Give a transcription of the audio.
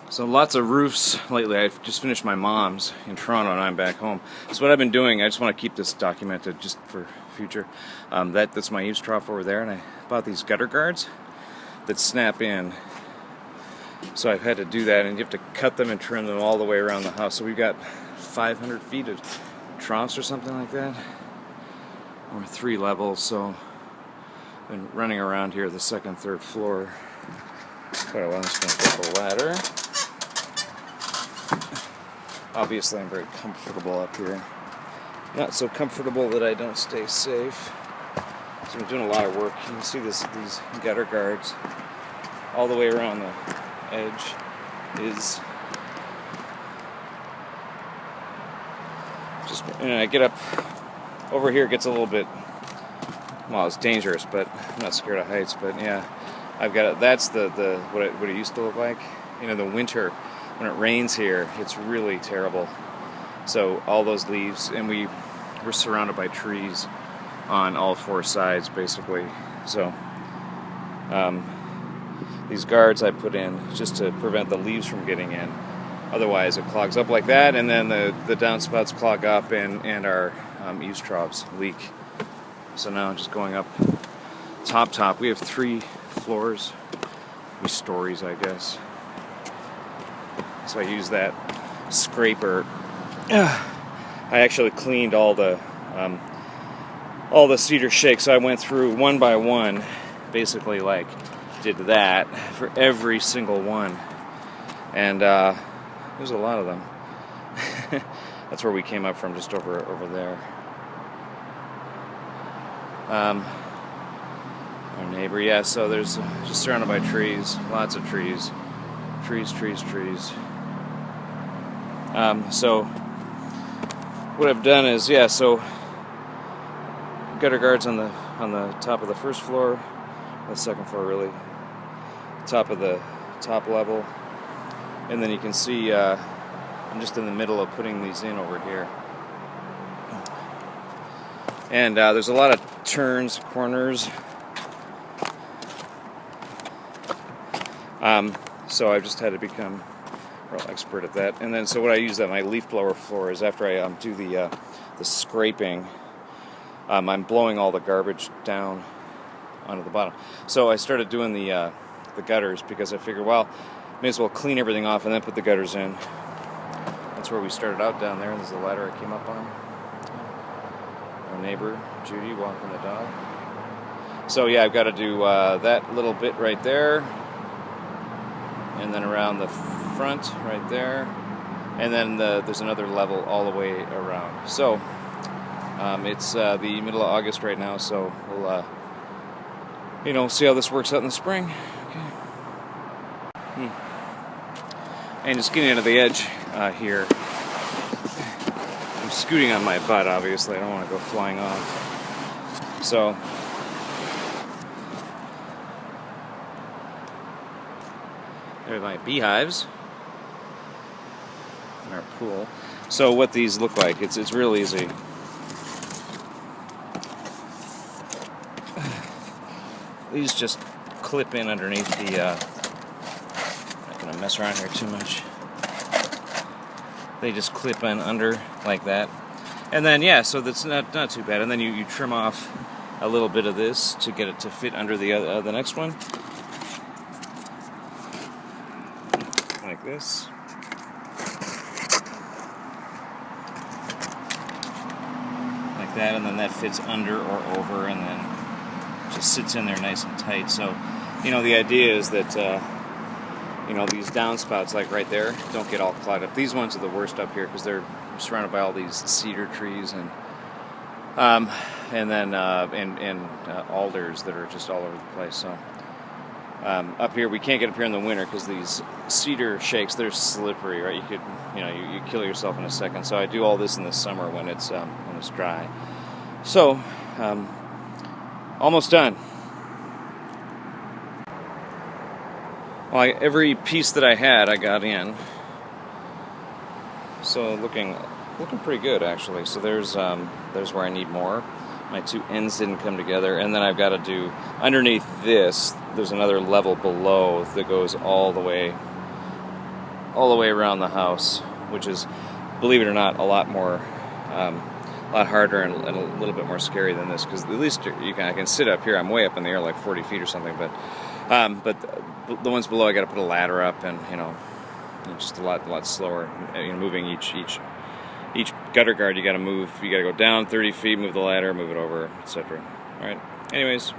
So lots of roofs lately. I've just finished my mom's in Toronto and I'm back home. So what I've been doing, I just want to keep this documented just for future. That's my eaves trough over there, and I bought these gutter guards that snap in. So I've had to do that, and you have to cut them and trim them all the way around the house. So we've got 500 feet of troughs or something like that, or 3 levels. So I've been running around here, the second, third floor. Quite a while. I'm just going to get the ladder. Obviously, I'm very comfortable up here. Not so comfortable that I don't stay safe. So I'm doing a lot of work. You can see these gutter guards all the way around the edge is just, and I get up over here, it gets a little bit, well, it's dangerous, but I'm not scared of heights. But yeah, I've got it. That's what it used to look like. You know, the winter when it rains here, it's really terrible. So all those leaves, and we're surrounded by trees on all 4 sides, basically. So these guards I put in just to prevent the leaves from getting in. Otherwise, it clogs up like that, and then the downspouts clog up, and our eaves troughs leak. So now I'm just going up top. We have 3 floors, 3 stories, I guess. So I use that scraper. I actually cleaned all the cedar shakes. So I went through one by one, basically like did that for every single one, and there's a lot of them. That's where we came up from, just over there. Our neighbor, yeah. So there's just surrounded by trees, lots of trees. So what I've done is, yeah, so gutter guards on the top of the first floor, the second floor really, top of the top level, and then you can see I'm just in the middle of putting these in over here. And there's a lot of turns, corners. So I've just had to become real expert at that. And then, so what I use my leaf blower for is, after I do the scraping, I'm blowing all the garbage down onto the bottom. So I started doing the gutters because I figured, well, may as well clean everything off and then put the gutters in. That's where we started out, down there. There's the ladder I came up on. Our neighbor Judy walking the dog. So yeah, I've got to do that little bit right there, and then around the front right there, and then there's another level all the way around. So it's the middle of August right now, so we'll see how this works out in the spring. Okay. And just getting into the edge here. I'm scooting on my butt, obviously. I don't want to go flying off. So there's my beehives in our pool. So what these look like, it's real easy. These just clip in underneath the, not going to mess around here too much. They just clip in under like that. And then, yeah, so that's not too bad. And then you trim off a little bit of this to get it to fit under the next one. Like this. Like that, and then that fits under or over, and then just sits in there nice and tight. So, the idea is that, these downspouts, like right there, don't get all clogged up. These ones are the worst up here because they're surrounded by all these cedar trees and then alders that are just all over the place. So up here, we can't get up here in the winter because these cedar shakes, they're slippery, right? You could, you kill yourself in a second. So I do all this in the summer when it's dry. So almost done. Well, every piece that I had, I got in. So looking pretty good, actually. So there's where I need more. My 2 ends didn't come together, and then I've got to do underneath this. There's another level below that goes all the way all the way around the house, which is, believe it or not, a lot harder and a little bit more scary than this, because at least I can sit up here. I'm way up in the air, like 40 feet or something, but the ones below I got to put a ladder up, and just a lot slower. Moving each gutter guard, you got to go down 30 feet, move the ladder, move it over, etc. All right. Anyways.